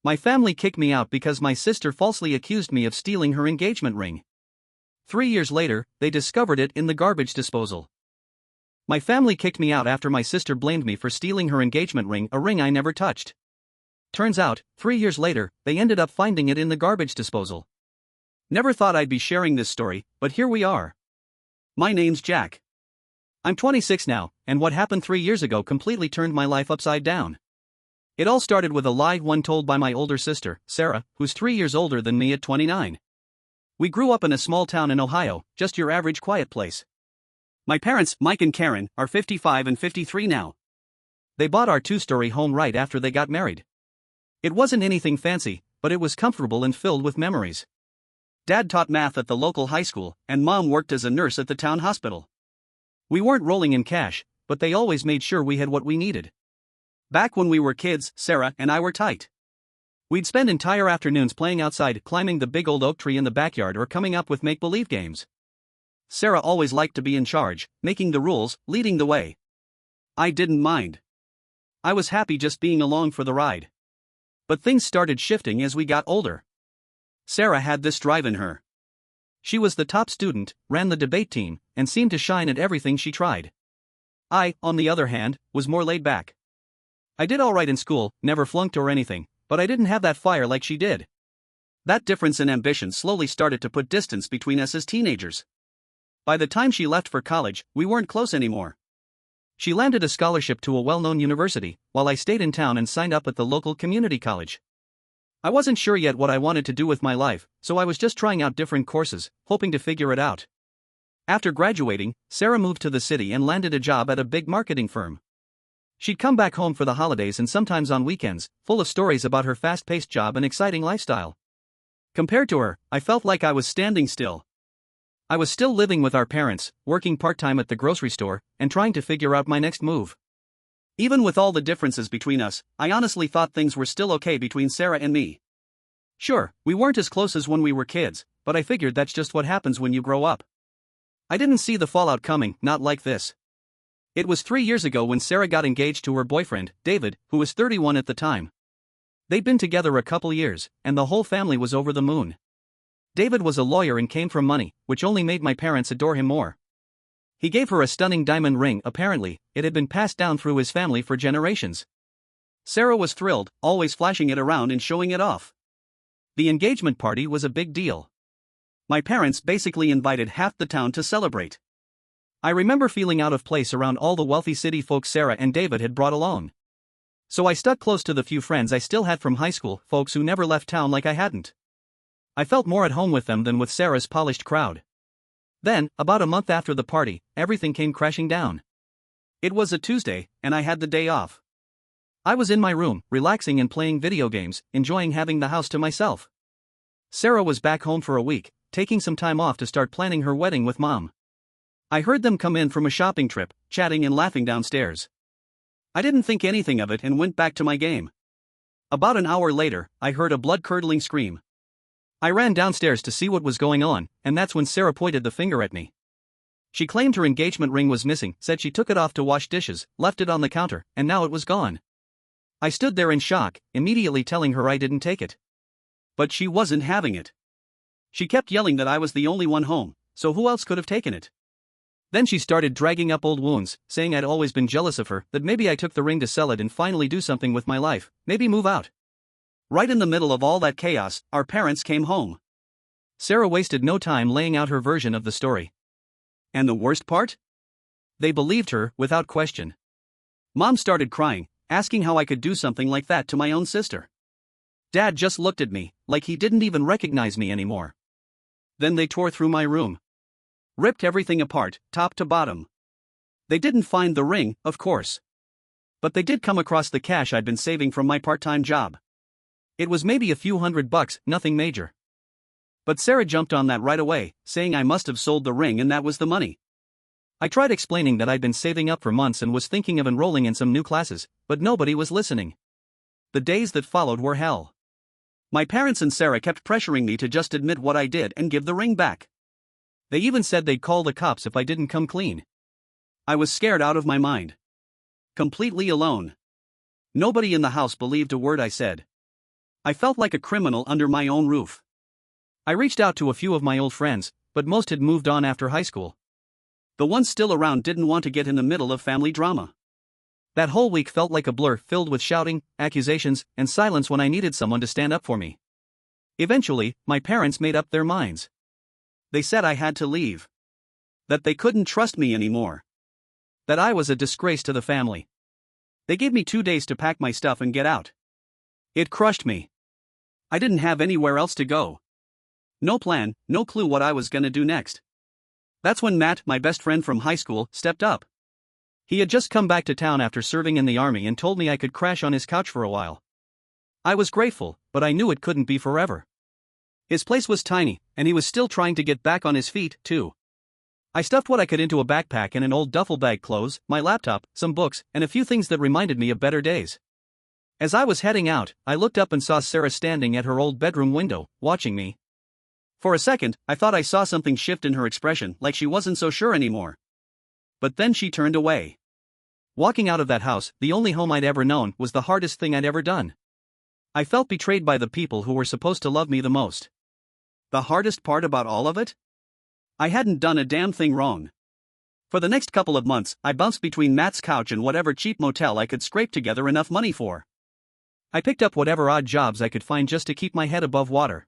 My family kicked me out because my sister falsely accused me of stealing her engagement ring. 3 years later, they discovered it in the garbage disposal. My family kicked me out after my sister blamed me for stealing her engagement ring, a ring I never touched. Turns out, 3 years later, they ended up finding it in the garbage disposal. Never thought I'd be sharing this story, but here we are. My name's Jack. I'm 26 now, and what happened 3 years ago completely turned my life upside down. It all started with a lie one told by my older sister, Sarah, who's 3 years older than me at 29. We grew up in a small town in Ohio, just your average quiet place. My parents, Mike and Karen, are 55 and 53 now. They bought our two-story home right after they got married. It wasn't anything fancy, but it was comfortable and filled with memories. Dad taught math at the local high school, and Mom worked as a nurse at the town hospital. We weren't rolling in cash, but they always made sure we had what we needed. Back when we were kids, Sarah and I were tight. We'd spend entire afternoons playing outside, climbing the big old oak tree in the backyard, or coming up with make-believe games. Sarah always liked to be in charge, making the rules, leading the way. I didn't mind. I was happy just being along for the ride. But things started shifting as we got older. Sarah had this drive in her. She was the top student, ran the debate team, and seemed to shine at everything she tried. I, on the other hand, was more laid back. I did all right in school, never flunked or anything, but I didn't have that fire like she did. That difference in ambition slowly started to put distance between us as teenagers. By the time she left for college, we weren't close anymore. She landed a scholarship to a well-known university, while I stayed in town and signed up at the local community college. I wasn't sure yet what I wanted to do with my life, so I was just trying out different courses, hoping to figure it out. After graduating, Sarah moved to the city and landed a job at a big marketing firm. She'd come back home for the holidays and sometimes on weekends, full of stories about her fast-paced job and exciting lifestyle. Compared to her, I felt like I was standing still. I was still living with our parents, working part-time at the grocery store, and trying to figure out my next move. Even with all the differences between us, I honestly thought things were still okay between Sarah and me. Sure, we weren't as close as when we were kids, but I figured that's just what happens when you grow up. I didn't see the fallout coming, not like this. It was 3 years ago when Sarah got engaged to her boyfriend, David, who was 31 at the time. They'd been together a couple years, and the whole family was over the moon. David was a lawyer and came from money, which only made my parents adore him more. He gave her a stunning diamond ring. Apparently, it had been passed down through his family for generations. Sarah was thrilled, always flashing it around and showing it off. The engagement party was a big deal. My parents basically invited half the town to celebrate. I remember feeling out of place around all the wealthy city folks Sarah and David had brought along. So I stuck close to the few friends I still had from high school, folks who never left town like I hadn't. I felt more at home with them than with Sarah's polished crowd. Then, about a month after the party, everything came crashing down. It was a Tuesday, and I had the day off. I was in my room, relaxing and playing video games, enjoying having the house to myself. Sarah was back home for a week, taking some time off to start planning her wedding with Mom. I heard them come in from a shopping trip, chatting and laughing downstairs. I didn't think anything of it and went back to my game. About an hour later, I heard a blood-curdling scream. I ran downstairs to see what was going on, and that's when Sarah pointed the finger at me. She claimed her engagement ring was missing, said she took it off to wash dishes, left it on the counter, and now it was gone. I stood there in shock, immediately telling her I didn't take it. But she wasn't having it. She kept yelling that I was the only one home, so who else could have taken it? Then she started dragging up old wounds, saying I'd always been jealous of her, that maybe I took the ring to sell it and finally do something with my life, maybe move out. Right in the middle of all that chaos, our parents came home. Sarah wasted no time laying out her version of the story. And the worst part? They believed her, without question. Mom started crying, asking how I could do something like that to my own sister. Dad just looked at me, like he didn't even recognize me anymore. Then they tore through my room. Ripped everything apart, top to bottom. They didn't find the ring, of course. But they did come across the cash I'd been saving from my part-time job. It was maybe a few $100, nothing major. But Sarah jumped on that right away, saying I must have sold the ring and that was the money. I tried explaining that I'd been saving up for months and was thinking of enrolling in some new classes, but nobody was listening. The days that followed were hell. My parents and Sarah kept pressuring me to just admit what I did and give the ring back. They even said they'd call the cops if I didn't come clean. I was scared out of my mind. Completely alone. Nobody in the house believed a word I said. I felt like a criminal under my own roof. I reached out to a few of my old friends, but most had moved on after high school. The ones still around didn't want to get in the middle of family drama. That whole week felt like a blur filled with shouting, accusations, and silence when I needed someone to stand up for me. Eventually, my parents made up their minds. They said I had to leave. That they couldn't trust me anymore. That I was a disgrace to the family. They gave me 2 days to pack my stuff and get out. It crushed me. I didn't have anywhere else to go. No plan, no clue what I was gonna do next. That's when Matt, my best friend from high school, stepped up. He had just come back to town after serving in the army and told me I could crash on his couch for a while. I was grateful, but I knew it couldn't be forever. His place was tiny, and he was still trying to get back on his feet, too. I stuffed what I could into a backpack and an old duffel bag: clothes, my laptop, some books, and a few things that reminded me of better days. As I was heading out, I looked up and saw Sarah standing at her old bedroom window, watching me. For a second, I thought I saw something shift in her expression, like she wasn't so sure anymore. But then she turned away. Walking out of that house, the only home I'd ever known, was the hardest thing I'd ever done. I felt betrayed by the people who were supposed to love me the most. The hardest part about all of it? I hadn't done a damn thing wrong. For the next couple of months, I bounced between Matt's couch and whatever cheap motel I could scrape together enough money for. I picked up whatever odd jobs I could find just to keep my head above water.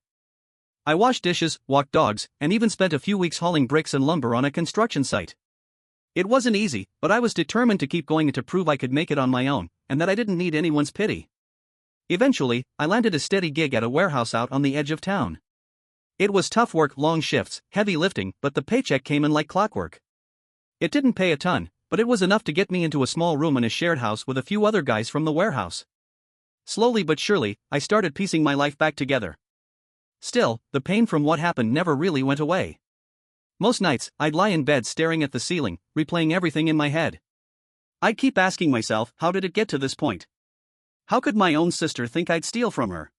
I washed dishes, walked dogs, and even spent a few weeks hauling bricks and lumber on a construction site. It wasn't easy, but I was determined to keep going and to prove I could make it on my own, and that I didn't need anyone's pity. Eventually, I landed a steady gig at a warehouse out on the edge of town. It was tough work, long shifts, heavy lifting, but the paycheck came in like clockwork. It didn't pay a ton, but it was enough to get me into a small room in a shared house with a few other guys from the warehouse. Slowly but surely, I started piecing my life back together. Still, the pain from what happened never really went away. Most nights, I'd lie in bed staring at the ceiling, replaying everything in my head. I'd keep asking myself, how did it get to this point? How could my own sister think I'd steal from her?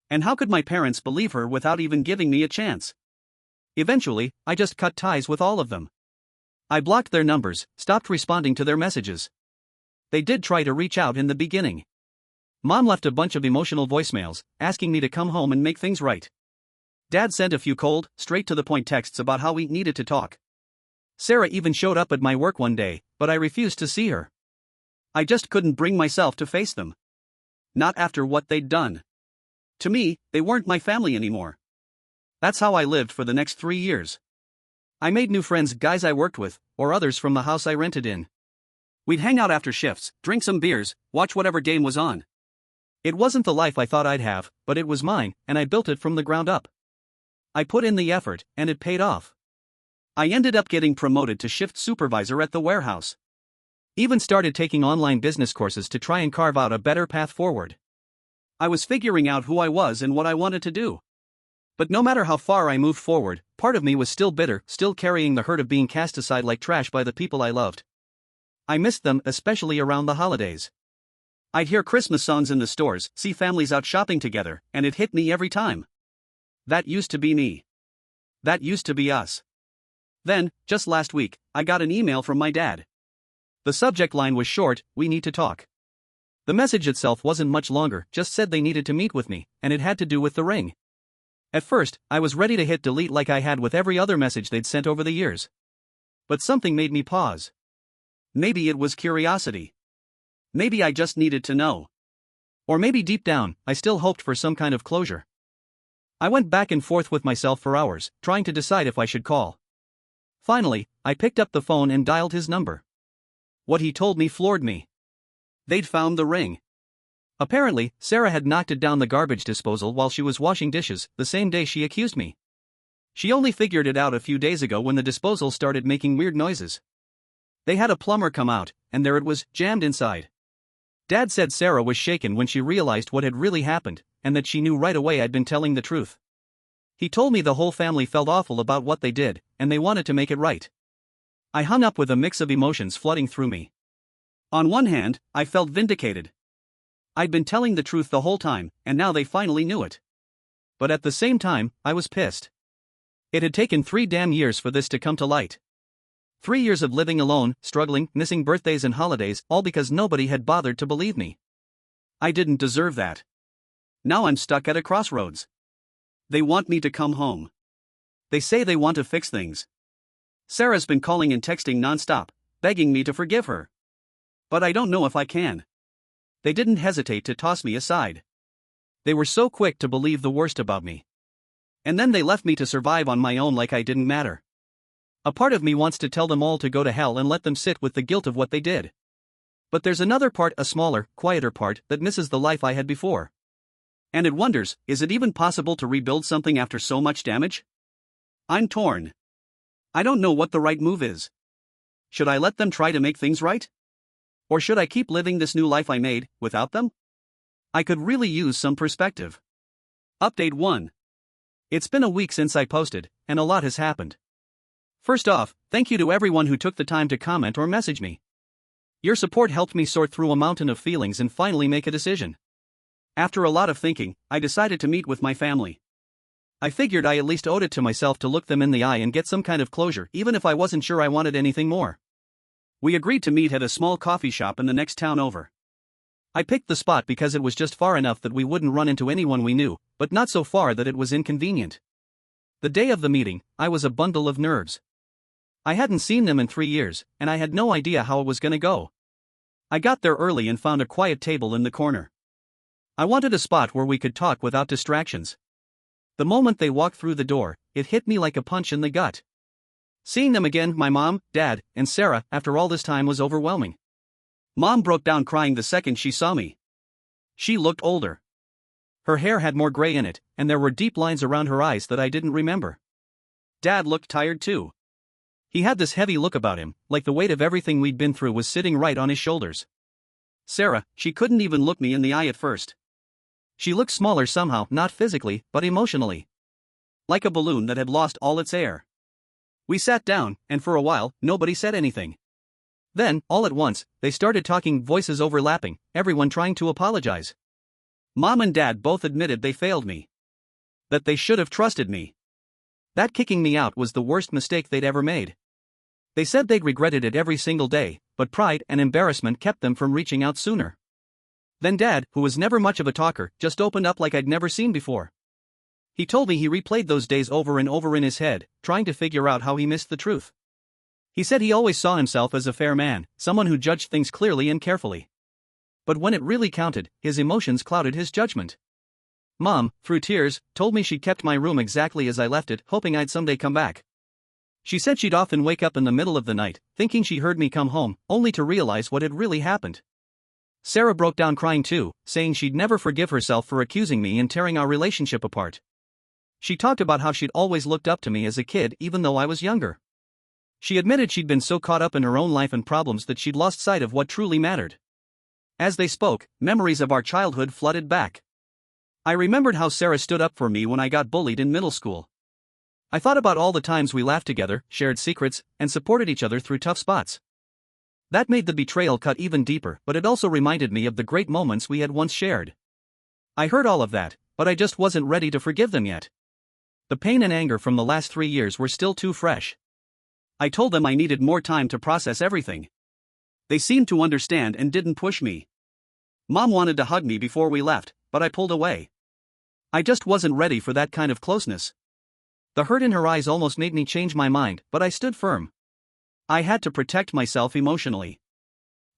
And how could my parents believe her without even giving me a chance? Eventually, I just cut ties with all of them. I blocked their numbers, stopped responding to their messages. They did try to reach out in the beginning. Mom left a bunch of emotional voicemails, asking me to come home and make things right. Dad sent a few cold, straight-to-the-point texts about how we needed to talk. Sarah even showed up at my work one day, but I refused to see her. I just couldn't bring myself to face them. Not after what they'd done. To me, they weren't my family anymore. That's how I lived for the next 3 years. I made new friends, guys I worked with, or others from the house I rented in. We'd hang out after shifts, drink some beers, watch whatever game was on. It wasn't the life I thought I'd have, but it was mine, and I built it from the ground up. I put in the effort, and it paid off. I ended up getting promoted to shift supervisor at the warehouse. Even started taking online business courses to try and carve out a better path forward. I was figuring out who I was and what I wanted to do. But no matter how far I moved forward, part of me was still bitter, still carrying the hurt of being cast aside like trash by the people I loved. I missed them, especially around the holidays. I'd hear Christmas songs in the stores, see families out shopping together, and it hit me every time. That used to be me. That used to be us. Then, just last week, I got an email from my dad. The subject line was short: "We need to talk." The message itself wasn't much longer, just said they needed to meet with me, and it had to do with the ring. At first, I was ready to hit delete like I had with every other message they'd sent over the years. But something made me pause. Maybe it was curiosity. Maybe I just needed to know. Or maybe deep down, I still hoped for some kind of closure. I went back and forth with myself for hours, trying to decide if I should call. Finally, I picked up the phone and dialed his number. What he told me floored me. They'd found the ring. Apparently, Sarah had knocked it down the garbage disposal while she was washing dishes, the same day she accused me. She only figured it out a few days ago when the disposal started making weird noises. They had a plumber come out, and there it was, jammed inside. Dad said Sarah was shaken when she realized what had really happened, and that she knew right away I'd been telling the truth. He told me the whole family felt awful about what they did, and they wanted to make it right. I hung up with a mix of emotions flooding through me. On one hand, I felt vindicated. I'd been telling the truth the whole time, and now they finally knew it. But at the same time, I was pissed. It had taken 3 damn years for this to come to light. 3 years of living alone, struggling, missing birthdays and holidays, all because nobody had bothered to believe me. I didn't deserve that. Now I'm stuck at a crossroads. They want me to come home. They say they want to fix things. Sarah's been calling and texting nonstop, begging me to forgive her. But I don't know if I can. They didn't hesitate to toss me aside. They were so quick to believe the worst about me. And then they left me to survive on my own like I didn't matter. A part of me wants to tell them all to go to hell and let them sit with the guilt of what they did. But there's another part, a smaller, quieter part, that misses the life I had before. And it wonders, is it even possible to rebuild something after so much damage? I'm torn. I don't know what the right move is. Should I let them try to make things right? Or should I keep living this new life I made, without them? I could really use some perspective. Update 1. It's been a week since I posted, and a lot has happened. First off, thank you to everyone who took the time to comment or message me. Your support helped me sort through a mountain of feelings and finally make a decision. After a lot of thinking, I decided to meet with my family. I figured I at least owed it to myself to look them in the eye and get some kind of closure, even if I wasn't sure I wanted anything more. We agreed to meet at a small coffee shop in the next town over. I picked the spot because it was just far enough that we wouldn't run into anyone we knew, but not so far that it was inconvenient. The day of the meeting, I was a bundle of nerves. I hadn't seen them in 3 years, and I had no idea how it was gonna go. I got there early and found a quiet table in the corner. I wanted a spot where we could talk without distractions. The moment they walked through the door, it hit me like a punch in the gut. Seeing them again, my mom, dad, and Sarah, after all this time was overwhelming. Mom broke down crying the second she saw me. She looked older. Her hair had more gray in it, and there were deep lines around her eyes that I didn't remember. Dad looked tired too. He had this heavy look about him, like the weight of everything we'd been through was sitting right on his shoulders. Sarah, she couldn't even look me in the eye at first. She looked smaller somehow, not physically, but emotionally. Like a balloon that had lost all its air. We sat down, and for a while, nobody said anything. Then, all at once, they started talking, voices overlapping, everyone trying to apologize. Mom and Dad both admitted they failed me. That they should have trusted me. That kicking me out was the worst mistake they'd ever made. They said they'd regretted it every single day, but pride and embarrassment kept them from reaching out sooner. Then Dad, who was never much of a talker, just opened up like I'd never seen before. He told me he replayed those days over and over in his head, trying to figure out how he missed the truth. He said he always saw himself as a fair man, someone who judged things clearly and carefully. But when it really counted, his emotions clouded his judgment. Mom, through tears, told me she'd kept my room exactly as I left it, hoping I'd someday come back. She said she'd often wake up in the middle of the night, thinking she heard me come home, only to realize what had really happened. Sarah broke down crying too, saying she'd never forgive herself for accusing me and tearing our relationship apart. She talked about how she'd always looked up to me as a kid even though I was younger. She admitted she'd been so caught up in her own life and problems that she'd lost sight of what truly mattered. As they spoke, memories of our childhood flooded back. I remembered how Sarah stood up for me when I got bullied in middle school. I thought about all the times we laughed together, shared secrets, and supported each other through tough spots. That made the betrayal cut even deeper, but it also reminded me of the great moments we had once shared. I heard all of that, but I just wasn't ready to forgive them yet. The pain and anger from the last 3 years were still too fresh. I told them I needed more time to process everything. They seemed to understand and didn't push me. Mom wanted to hug me before we left, but I pulled away. I just wasn't ready for that kind of closeness. The hurt in her eyes almost made me change my mind, but I stood firm. I had to protect myself emotionally.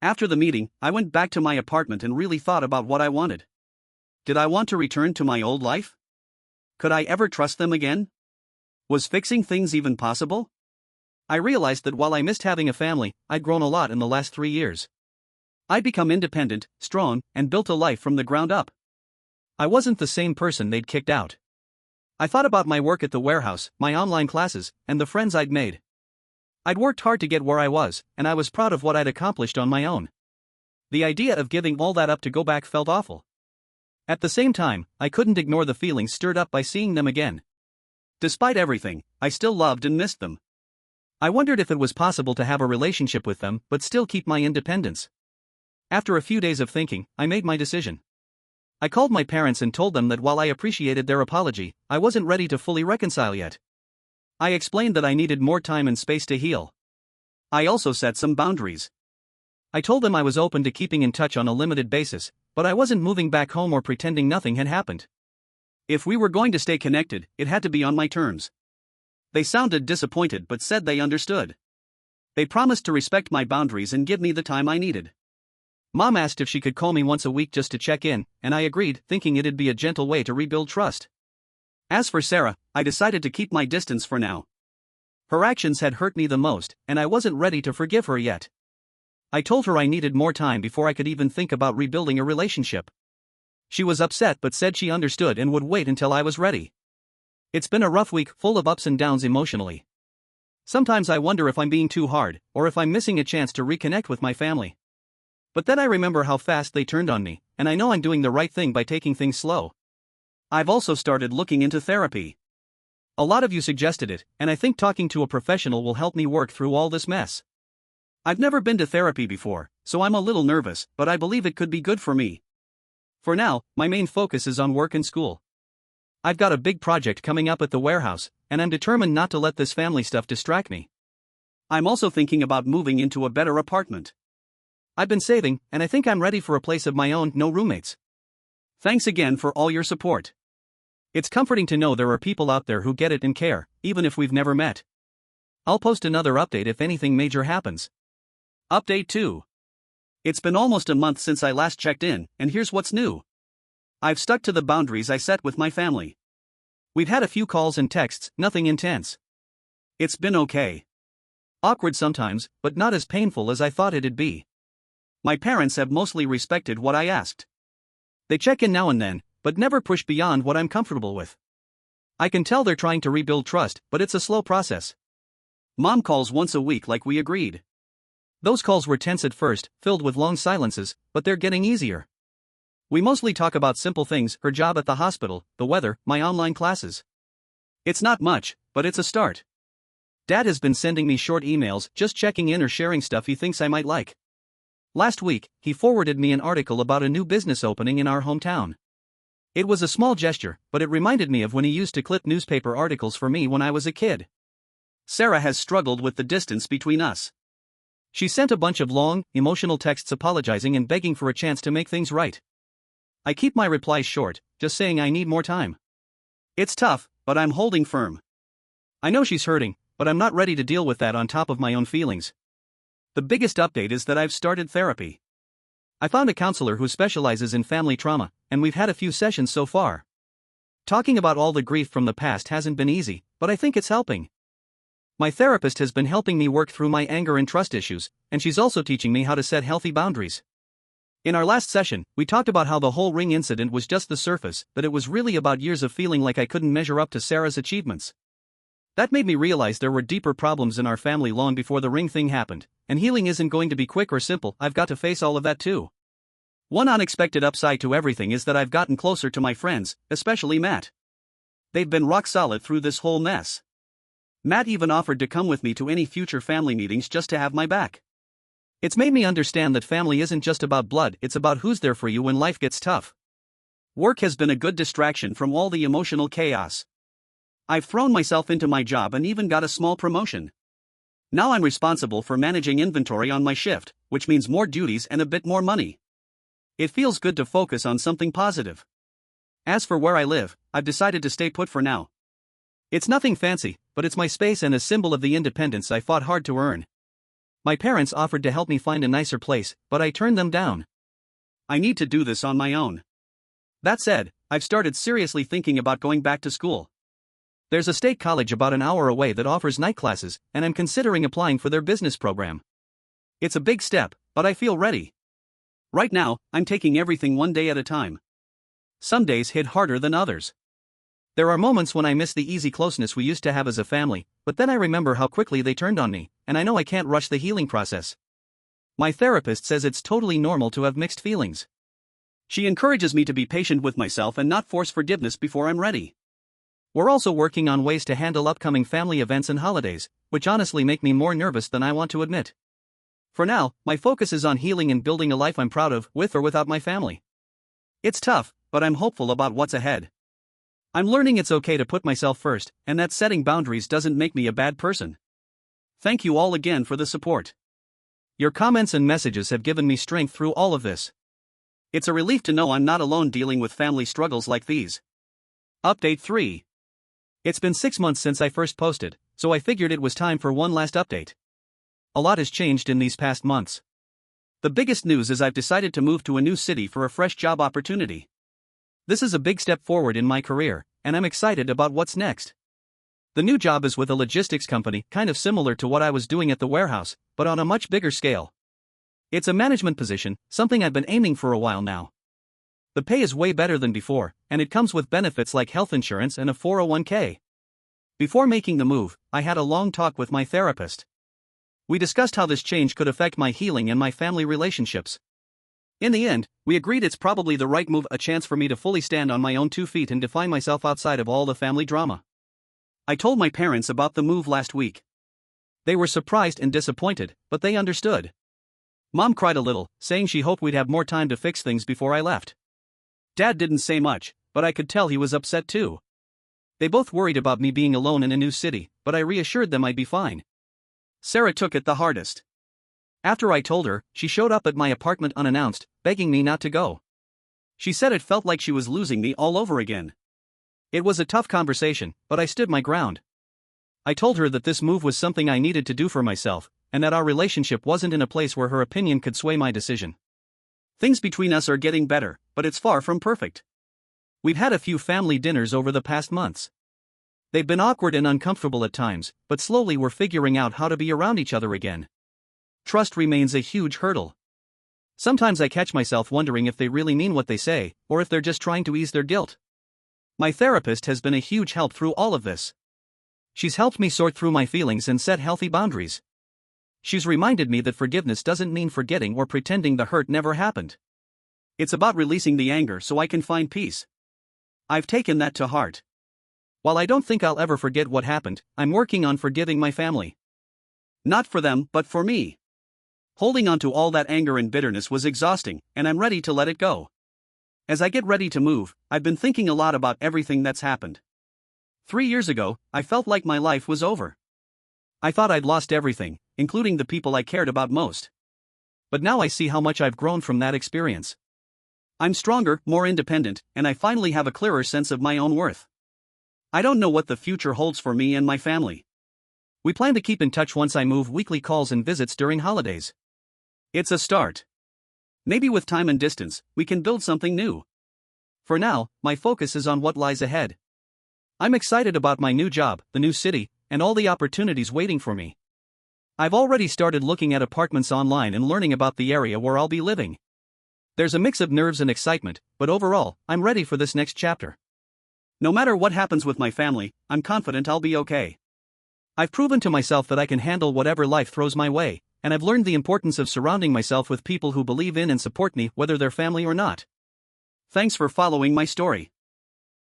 After the meeting, I went back to my apartment and really thought about what I wanted. Did I want to return to my old life? Could I ever trust them again? Was fixing things even possible? I realized that while I missed having a family, I'd grown a lot in the last 3 years. I'd become independent, strong, and built a life from the ground up. I wasn't the same person they'd kicked out. I thought about my work at the warehouse, my online classes, and the friends I'd made. I'd worked hard to get where I was, and I was proud of what I'd accomplished on my own. The idea of giving all that up to go back felt awful. At the same time, I couldn't ignore the feelings stirred up by seeing them again. Despite everything, I still loved and missed them. I wondered if it was possible to have a relationship with them but still keep my independence. After a few days of thinking, I made my decision. I called my parents and told them that while I appreciated their apology, I wasn't ready to fully reconcile yet. I explained that I needed more time and space to heal. I also set some boundaries. I told them I was open to keeping in touch on a limited basis, but I wasn't moving back home or pretending nothing had happened. If we were going to stay connected, it had to be on my terms. They sounded disappointed but said they understood. They promised to respect my boundaries and give me the time I needed. Mom asked if she could call me once a week just to check in, and I agreed, thinking it'd be a gentle way to rebuild trust. As for Sarah, I decided to keep my distance for now. Her actions had hurt me the most, and I wasn't ready to forgive her yet. I told her I needed more time before I could even think about rebuilding a relationship. She was upset but said she understood and would wait until I was ready. It's been a rough week, full of ups and downs emotionally. Sometimes I wonder if I'm being too hard, or if I'm missing a chance to reconnect with my family. But then I remember how fast they turned on me, and I know I'm doing the right thing by taking things slow. I've also started looking into therapy. A lot of you suggested it, and I think talking to a professional will help me work through all this mess. I've never been to therapy before, so I'm a little nervous, but I believe it could be good for me. For now, my main focus is on work and school. I've got a big project coming up at the warehouse, and I'm determined not to let this family stuff distract me. I'm also thinking about moving into a better apartment. I've been saving, and I think I'm ready for a place of my own, no roommates. Thanks again for all your support. It's comforting to know there are people out there who get it and care, even if we've never met. I'll post another update if anything major happens. Update 2. It's been almost a month since I last checked in, and here's what's new. I've stuck to the boundaries I set with my family. We've had a few calls and texts, nothing intense. It's been okay. Awkward sometimes, but not as painful as I thought it'd be. My parents have mostly respected what I asked. They check in now and then, but never push beyond what I'm comfortable with. I can tell they're trying to rebuild trust, but it's a slow process. Mom calls once a week like we agreed. Those calls were tense at first, filled with long silences, but they're getting easier. We mostly talk about simple things, her job at the hospital, the weather, my online classes. It's not much, but it's a start. Dad has been sending me short emails, just checking in or sharing stuff he thinks I might like. Last week, he forwarded me an article about a new business opening in our hometown. It was a small gesture, but it reminded me of when he used to clip newspaper articles for me when I was a kid. Sarah has struggled with the distance between us. She sent a bunch of long, emotional texts apologizing and begging for a chance to make things right. I keep my replies short, just saying I need more time. It's tough, but I'm holding firm. I know she's hurting, but I'm not ready to deal with that on top of my own feelings. The biggest update is that I've started therapy. I found a counselor who specializes in family trauma, and we've had a few sessions so far. Talking about all the grief from the past hasn't been easy, but I think it's helping. My therapist has been helping me work through my anger and trust issues, and she's also teaching me how to set healthy boundaries. In our last session, we talked about how the whole ring incident was just the surface, that it was really about years of feeling like I couldn't measure up to Sarah's achievements. That made me realize there were deeper problems in our family long before the ring thing happened, and healing isn't going to be quick or simple. I've got to face all of that too. One unexpected upside to everything is that I've gotten closer to my friends, especially Matt. They've been rock solid through this whole mess. Matt even offered to come with me to any future family meetings just to have my back. It's made me understand that family isn't just about blood, it's about who's there for you when life gets tough. Work has been a good distraction from all the emotional chaos. I've thrown myself into my job and even got a small promotion. Now I'm responsible for managing inventory on my shift, which means more duties and a bit more money. It feels good to focus on something positive. As for where I live, I've decided to stay put for now. It's nothing fancy, but it's my space and a symbol of the independence I fought hard to earn. My parents offered to help me find a nicer place, but I turned them down. I need to do this on my own. That said, I've started seriously thinking about going back to school. There's a state college about an hour away that offers night classes, and I'm considering applying for their business program. It's a big step, but I feel ready. Right now, I'm taking everything one day at a time. Some days hit harder than others. There are moments when I miss the easy closeness we used to have as a family, but then I remember how quickly they turned on me, and I know I can't rush the healing process. My therapist says it's totally normal to have mixed feelings. She encourages me to be patient with myself and not force forgiveness before I'm ready. We're also working on ways to handle upcoming family events and holidays, which honestly make me more nervous than I want to admit. For now, my focus is on healing and building a life I'm proud of, with or without my family. It's tough, but I'm hopeful about what's ahead. I'm learning it's okay to put myself first, and that setting boundaries doesn't make me a bad person. Thank you all again for the support. Your comments and messages have given me strength through all of this. It's a relief to know I'm not alone dealing with family struggles like these. Update 3. It's been 6 months since I first posted, so I figured it was time for one last update. A lot has changed in these past months. The biggest news is I've decided to move to a new city for a fresh job opportunity. This is a big step forward in my career, and I'm excited about what's next. The new job is with a logistics company, kind of similar to what I was doing at the warehouse, but on a much bigger scale. It's a management position, something I've been aiming for a while now. The pay is way better than before, and it comes with benefits like health insurance and a 401k. Before making the move, I had a long talk with my therapist. We discussed how this change could affect my healing and my family relationships. In the end, we agreed it's probably the right move, a chance for me to fully stand on my own 2 feet and define myself outside of all the family drama. I told my parents about the move last week. They were surprised and disappointed, but they understood. Mom cried a little, saying she hoped we'd have more time to fix things before I left. Dad didn't say much, but I could tell he was upset too. They both worried about me being alone in a new city, but I reassured them I'd be fine. Sarah took it the hardest. After I told her, she showed up at my apartment unannounced, begging me not to go. She said it felt like she was losing me all over again. It was a tough conversation, but I stood my ground. I told her that this move was something I needed to do for myself, and that our relationship wasn't in a place where her opinion could sway my decision. Things between us are getting better, but it's far from perfect. We've had a few family dinners over the past months. They've been awkward and uncomfortable at times, but slowly we're figuring out how to be around each other again. Trust remains a huge hurdle. Sometimes I catch myself wondering if they really mean what they say, or if they're just trying to ease their guilt. My therapist has been a huge help through all of this. She's helped me sort through my feelings and set healthy boundaries. She's reminded me that forgiveness doesn't mean forgetting or pretending the hurt never happened. It's about releasing the anger so I can find peace. I've taken that to heart. While I don't think I'll ever forget what happened, I'm working on forgiving my family. Not for them, but for me. Holding on to all that anger and bitterness was exhausting, and I'm ready to let it go. As I get ready to move, I've been thinking a lot about everything that's happened. 3 years ago, I felt like my life was over. I thought I'd lost everything, including the people I cared about most. But now I see how much I've grown from that experience. I'm stronger, more independent, and I finally have a clearer sense of my own worth. I don't know what the future holds for me and my family. We plan to keep in touch once I move, weekly calls and visits during holidays. It's a start. Maybe with time and distance, we can build something new. For now, my focus is on what lies ahead. I'm excited about my new job, the new city, and all the opportunities waiting for me. I've already started looking at apartments online and learning about the area where I'll be living. There's a mix of nerves and excitement, but overall, I'm ready for this next chapter. No matter what happens with my family, I'm confident I'll be okay. I've proven to myself that I can handle whatever life throws my way, and I've learned the importance of surrounding myself with people who believe in and support me, whether they're family or not. Thanks for following my story.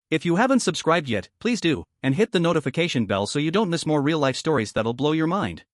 If you haven't subscribed yet, please do, and hit the notification bell so you don't miss more real-life stories that'll blow your mind.